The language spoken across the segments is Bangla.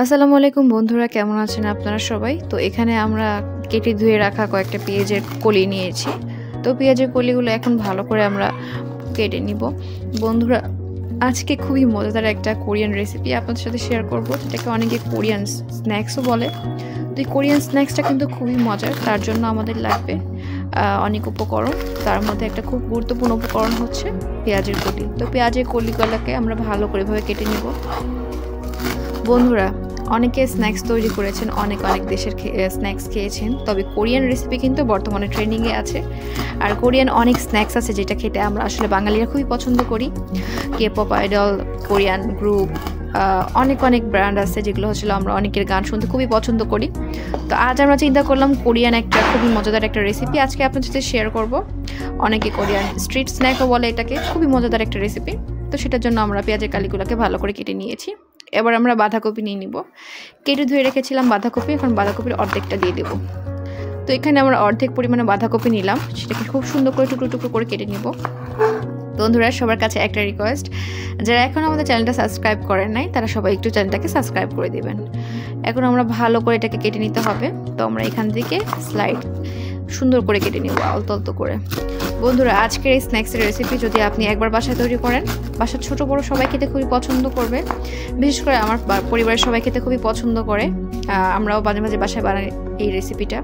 আসসালামু আলাইকুম বন্ধুরা, কেমন আছেন আপনারা সবাই? তো এখানে আমরা কেটে ধুয়ে রাখা কয়েকটা পেঁয়াজের কলি নিয়েছি। তো পেঁয়াজের কলিগুলো এখন ভালো করে আমরা কেটে নিব। বন্ধুরা, আজকে খুবই মজাদার একটা কোরিয়ান রেসিপি আপনাদের সাথে শেয়ার করব, যেটাকে অনেকে কোরিয়ান স্ন্যাক্সও বলে। তো এই কোরিয়ান স্ন্যাক্সটা কিন্তু খুবই মজার। তার জন্য আমাদের লাগবে অনেক উপকরণ। তার মধ্যে একটা খুব গুরুত্বপূর্ণ উপকরণ হচ্ছে পেঁয়াজের কলি। তো পেঁয়াজের কলিগুলোকে আমরা ভালো করে এভাবে কেটে নিব। বন্ধুরা, অনেকে স্ন্যাক্স তৈরি করেছেন, অনেক দেশের স্ন্যাক্স খেয়েছেন, তবে কোরিয়ান রেসিপি কিন্তু বর্তমানে ট্রেন্ডিংয়ে আছে। আর কোরিয়ান অনেক স্ন্যাক্স আছে যেটা খেতে আমরা আসলে বাঙালিরা খুবই পছন্দ করি। কে-পপ আইডল, কোরিয়ান গ্রুপ, অনেক ব্র্যান্ড আছে যেগুলো হচ্ছে আমরা অনেকের গান শুনতে খুবই পছন্দ করি। তো আজ আমরা চিন্তা করলাম কোরিয়ান একটা খুবই মজাদার একটা রেসিপি আজকে আপনাদের সাথে শেয়ার করব। অনেকে কোরিয়ান স্ট্রিট স্ন্যাকও বলে এটাকে। খুবই মজাদার একটা রেসিপি। তো সেটার জন্য আমরা পেঁয়াজের কালিগুলোকে ভালো করে কেটে নিয়েছি। এবার আমরা বাঁধাকপি নিয়ে নিব। কেটে ধুয়ে রেখেছিলাম বাঁধাকপি, এখন বাঁধাকপির অর্ধেকটা দিয়ে দেব। তো এখানে আমরা অর্ধেক পরিমাণে বাঁধাকপি নিলাম, সেটাকে খুব সুন্দর করে টুকরো করে কেটে নিব। বন্ধুরা, সবার কাছে একটা রিকোয়েস্ট, যারা এখন আমাদের চ্যানেলটা সাবস্ক্রাইব করেন নাই তারা সবাই একটু চ্যানেলটাকে সাবস্ক্রাইব করে দেবেন। এখন আমরা ভালো করে এটাকে কেটে নিতে হবে। তো আমরা এখান থেকে স্লাইড সুন্দর করে কেটে নিব, আলতো করে। বন্ধুরা, আজকের এই স্ন্যাক্সের রেসিপি যদি আপনি একবার বাসায় তৈরি করেন, বাসার ছোট বড় সবাই খেতে খুবই পছন্দ করবে। বিশেষ করে আমার পরিবারের সবাই খেতে খুবই পছন্দ করে। আমরাও মাঝে মাঝে বাসায় বানাই এই রেসিপিটা।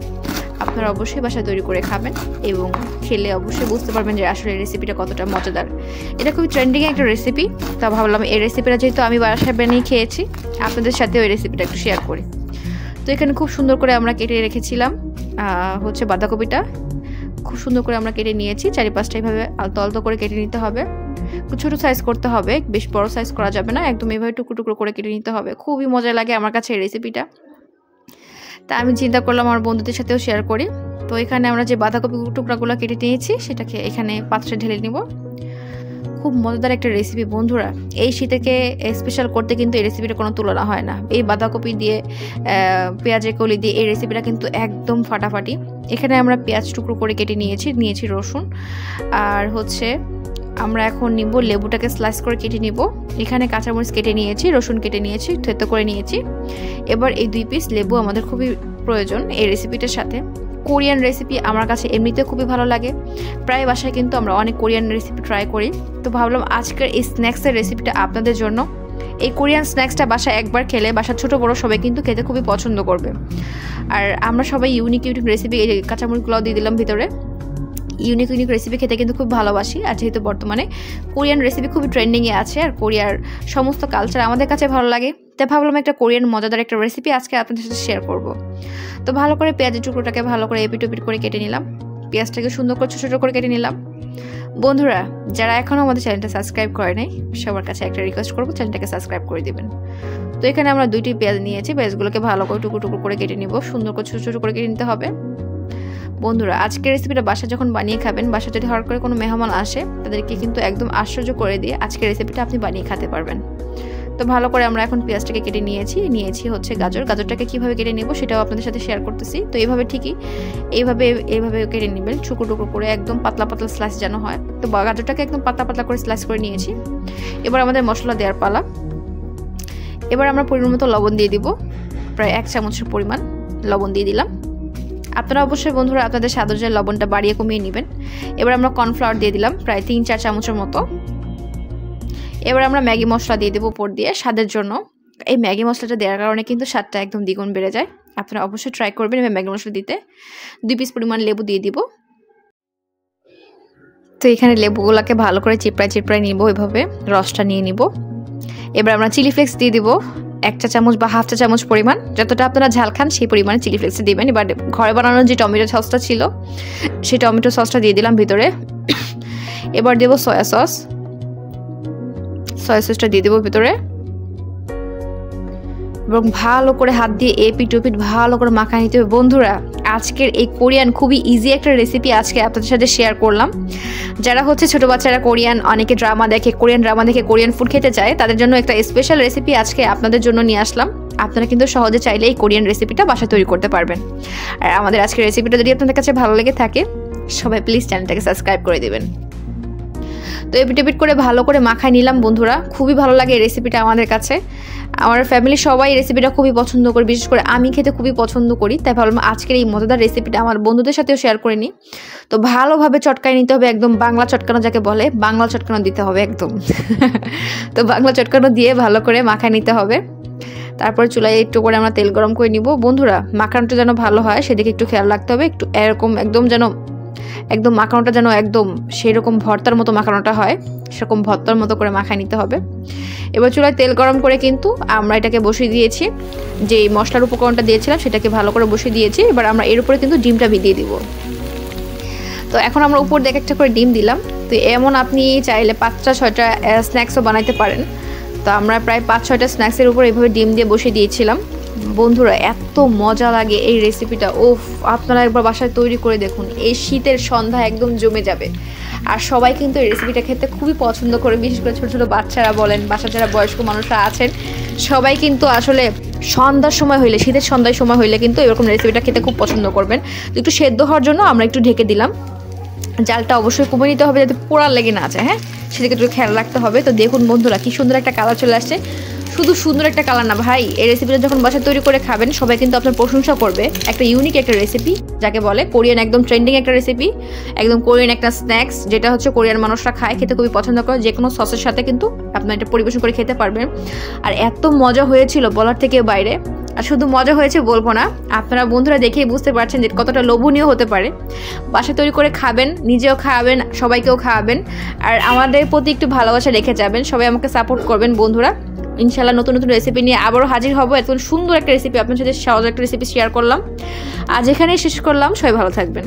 আপনারা অবশ্যই বাসায় তৈরি করে খাবেন এবং খেলে অবশ্যই বুঝতে পারবেন যে আসলে এই রেসিপিটা কতটা মজাদার। এটা খুবই ট্রেন্ডিং একটা রেসিপি। তা ভাবলাম এই রেসিপিটা যেহেতু আমি বাসায় বানিয়ে খেয়েছি, আপনাদের সাথে ওই রেসিপিটা একটু শেয়ার করি। তো এখানে খুব সুন্দর করে আমরা কেটে রেখেছিলাম হচ্ছে বাঁধাকপিটা। খুব সুন্দর করে আমরা কেটে নিয়েছি। চারিপাশটা এইভাবে আলতো করে কেটে নিতে হবে। ছোট সাইজ করতে হবে, বেশ বড় সাইজ করা যাবে না। একদম এইভাবে টুকরো করে কেটে নিতে হবে। খুবই মজা লাগে আমার কাছে এই রেসিপিটা। তা আমি চিন্তা করলাম আমার বন্ধুদের সাথেও শেয়ার করি। তো এখানে আমরা যে বাঁধাকপি টুকরাগুলো কেটে নিয়েছি সেটাকে এখানে পাত্রে ঢেলে নিব। খুব মজাদার একটা রেসিপি বন্ধুরা। এই শীতকে স্পেশাল করতে কিন্তু এই রেসিপিটা কোনো তুলনা হয় না। এই বাঁধাকপি দিয়ে পেঁয়াজের কলি দিয়ে এই রেসিপিটা কিন্তু একদম ফাটাফাটি। এখানে আমরা পেঁয়াজ টুকরো করে কেটে নিয়েছি রসুন, আর হচ্ছে আমরা এখন নিব লেবুটাকে স্লাইস করে কেটে নিব। এখানে কাঁচামরিচ কেটে নিয়েছি, রসুন কেটে নিয়েছি, থেতো করে নিয়েছি। এবার এই 2 পিস লেবু আমাদের খুবই প্রয়োজন এই রেসিপিটার সাথে। কোরিয়ান রেসিপি আমার কাছে এমনিতে খুবই ভালো লাগে। প্রায় বাসায় কিন্তু আমরা অনেক কোরিয়ান রেসিপি ট্রাই করি। তো ভাবলাম আজকের এই স্ন্যাক্সের রেসিপিটা আপনাদের জন্য। এই কোরিয়ান স্ন্যাক্সটা বাসায় একবার খেলে বাসার ছোট বড় সবাই কিন্তু খেতে খুবই পছন্দ করবে। আর আমরা সবাই ইউনিক রেসিপি, এই কাঁচামরিচগুলো দিয়ে দিলাম ভিতরে। ইউনিক রেসিপি খেতে কিন্তু খুব ভালোবাসি। আর যেহেতু বর্তমানে কোরিয়ান রেসিপি খুবই ট্রেন্ডিংয়ে আছে আর কোরিয়ার সমস্ত কালচার আমাদের কাছে ভালো লাগে, তাই ভাবলাম একটা কোরিয়ান মজাদার একটা রেসিপি আজকে আপনাদের সাথে শেয়ার করব। তো ভালো করে পেঁয়াজের টুকরোটাকে ভালো করে এপিট ওপিট করে কেটে নিলাম। পেঁয়াজটাকে সুন্দর করে ছোট করে কেটে নিলাম। বন্ধুরা, যারা এখনও আমাদের চ্যানেলটা সাবস্ক্রাইব করে নাই, সবার কাছে একটা রিকোয়েস্ট করবো, চ্যানেলটাকে সাবস্ক্রাইব করে দেবেন। তো এখানে আমরা 2টি পেঁয়াজ নিয়েছি। পেঁয়াজগুলোকে ভালো করে টুকরো করে কেটে নিব। সুন্দর করে ছোট করে কেটে নিতে হবে। বন্ধুরা, আজকের রেসিপিটা বাসায় যখন বানিয়ে খাবেন, বাসায় যদি হঠাৎ করে কোনো মেহমান আসে তাদেরকে কিন্তু একদম আশ্চর্য করে দিয়ে আজকের রেসিপিটা আপনি বানিয়ে খেতে পারবেন। তো ভালো করে আমরা এখন পেঁয়াজটাকে কেটে নিয়েছি হচ্ছে গাজরটাকে কিভাবে কেটে নেব সেটাও আপনাদের সাথে শেয়ার করতেছি। তো এইভাবে ঠিকই এইভাবে কেটে নেবেন, টুকরো করে একদম পাতলা স্লাইস যেন হয়। তো গাজরটাকে একদম পাতলা করে স্লাইস করে নিয়েছি। এবার আমাদের মশলা দেওয়ার পালা। এবার আমরা পরিমাণ মতো লবণ দিয়ে দিব। প্রায় 1 চামচের পরিমাণ লবণ দিয়ে দিলাম। আপনারা অবশ্যই বন্ধুরা আপনাদের স্বাদ অনুযায়ী লবণটা বাড়িয়ে কমিয়ে নেবেন। এবার আমরা কর্নফ্লাওয়ার দিয়ে দিলাম প্রায় 3-4 চামচের মতো। এবার আমরা ম্যাগি মশলা দিয়ে দেবো উপর দিয়ে স্বাদের জন্য। এই ম্যাগি মশলাটা দেওয়ার কারণে কিন্তু স্বাদটা একদম দ্বিগুণ বেড়ে যায়। আপনারা অবশ্যই ট্রাই করবেন এবার ম্যাগি মশলা দিতে। 2 পিস পরিমাণ লেবু দিয়ে দিব। তো এখানে লেবুগুলোকে ভালো করে চিপড়ায় নিব, এভাবে রসটা নিয়ে নিব। এবার আমরা চিলি ফ্লেক্স দিয়ে দিব 1 চা চামচ বা হাফ চা চামচ পরিমাণ। যতটা আপনারা ঝাল খান সেই পরিমাণে চিলি ফ্লেক্স দিবেন। এবার ঘরে বানানোর যে টমেটো সসটা ছিল সেই টমেটো সসটা দিয়ে দিলাম ভিতরে। এবার দেব সয়া সসটা দিয়ে দেবো ভিতরে এবং ভালো করে হাত দিয়ে এপিট ওপিট ভালো করে মাখায় নিতে হবে। বন্ধুরা, আজকের এই কোরিয়ান খুবই ইজি একটা রেসিপি আজকে আপনাদের সাথে শেয়ার করলাম। যারা হচ্ছে ছোট বাচ্চারা অনেকে কোরিয়ান ড্রামা দেখে কোরিয়ান ফুড খেতে চায়, তাদের জন্য একটা স্পেশাল রেসিপি আজকে আপনাদের জন্য নিয়ে আসলাম। আপনারা কিন্তু সহজে চাইলে এই কোরিয়ান রেসিপিটা বাসায় তৈরি করতে পারবেন। আর আমাদের আজকের রেসিপিটা যদি আপনাদের কাছে ভালো লেগে থাকে, সবাই প্লিজ চ্যানেলটাকে সাবস্ক্রাইব করে দেবেন। তো এপিট করে ভালো করে মাখায় নিলাম বন্ধুরা। খুবই ভালো লাগে এই রেসিপিটা আমাদের কাছে, আমার ফ্যামিলির সবাই এই রেসিপিটা খুবই পছন্দ করে, বিশেষ করে আমি খেতে খুবই পছন্দ করি। তাই ভাবলাম আজকের এই মজাদার রেসিপিটা আমার বন্ধুদের সাথেও শেয়ার করে নিই। তো ভালোভাবে চটকায় নিতে হবে, একদম বাংলা চটকানো যাকে বলে, বাংলা চটকানো দিতে হবে একদম। তো বাংলা চটকানো দিয়ে ভালো করে মাখায় নিতে হবে। তারপর চুলায় একটু করে আমরা তেল গরম করে নিব বন্ধুরা। মাখানোটা যেন ভালো হয় সেদিকে একটু খেয়াল রাখতে হবে, একটু এরকম একদম যেন একদম মাখানোটা যেন একদম সেরকম ভর্তার মতো মাখানোটা হয়, সেরকম ভর্তার মতো করে মাখায় নিতে হবে। এবার চুলায় তেল গরম করে কিন্তু আমরা এটাকে বসিয়ে দিয়েছি, যে মশলার উপকরণটা দিয়েছিলাম সেটাকে ভালো করে বসিয়ে দিয়েছি। এবার আমরা এর উপরে কিন্তু ডিমটা ভিজিয়ে দিব। তো এখন আমরা উপর দিকে একটা করে ডিম দিলাম। তো এমন আপনি চাইলে 5টা-6টা স্ন্যাক্সও বানাইতে পারেন। তো আমরা প্রায় 5-6টা স্ন্যাক্সের উপর এইভাবে ডিম দিয়ে বসিয়ে দিয়েছিলাম বন্ধুরা। এত মজা লাগে এই রেসিপিটা, ওফ, আপনারা একবার বাসায় তৈরি করে দেখুন, এই শীতের সন্ধ্যা একদম জমে যাবে। আর সবাই কিন্তু এই রেসিপিটা খেতে খুবই পছন্দ করে, বিশেষ করে ছোটো ছোটো বাচ্চারা বলেন, বাসায় যারা বয়স্ক মানুষরা আছেন সবাই কিন্তু আসলে সন্ধ্যার সময় হইলে, শীতের সন্ধ্যার সময় হইলে কিন্তু এরকম রেসিপিটা খেতে খুব পছন্দ করবেন। তো একটু সেদ্ধ হওয়ার জন্য আমরা একটু ঢেকে দিলাম। জালটা অবশ্যই কমে নিতে হবে যাতে পোড়া লেগে না যায়, হ্যাঁ, সেদিকে একটু খেয়াল রাখতে হবে। তো দেখুন বন্ধুরা কি সুন্দর একটা কালার চলে আসছে। শুধু সুন্দর একটা কালার না ভাই, এই রেসিপিটা যখন বাসায় তৈরি করে খাবেন সবাই কিন্তু আপনার প্রশংসা করবে। একটা ইউনিক একটা রেসিপি যাকে বলে, কোরিয়ান একদম ট্রেন্ডিং একটা রেসিপি, একদম কোরিয়ান একটা স্ন্যাক্স, যেটা হচ্ছে কোরিয়ান মানুষরা খায়, খেতে খুবই পছন্দ করে। যে কোনো সসের সাথে কিন্তু আপনার এটা পরিবেশন করে খেতে পারবেন। আর এত মজা হয়েছিল বলার থেকে বাইরে। আর শুধু মজা হয়েছে বলবো না, আপনারা বন্ধুরা দেখেই বুঝতে পারছেন যে কতটা লোভনীয় হতে পারে। বাসায় তৈরি করে খাবেন, নিজেও খাওয়াবেন, সবাইকেও খাওয়াবেন, আর আমাদের প্রতি একটু ভালোবাসা রেখে যাবেন। সবাই আমাকে সাপোর্ট করবেন বন্ধুরা। ইনশাল্লাহ নতুন নতুন রেসিপি নিয়ে আবারও হাজির হব। এত সুন্দর একটা রেসিপি আপনার সাথে, সহজ একটা রেসিপি শেয়ার করলাম। আজ এখানেই শেষ করলাম, সবাই ভালো থাকবেন।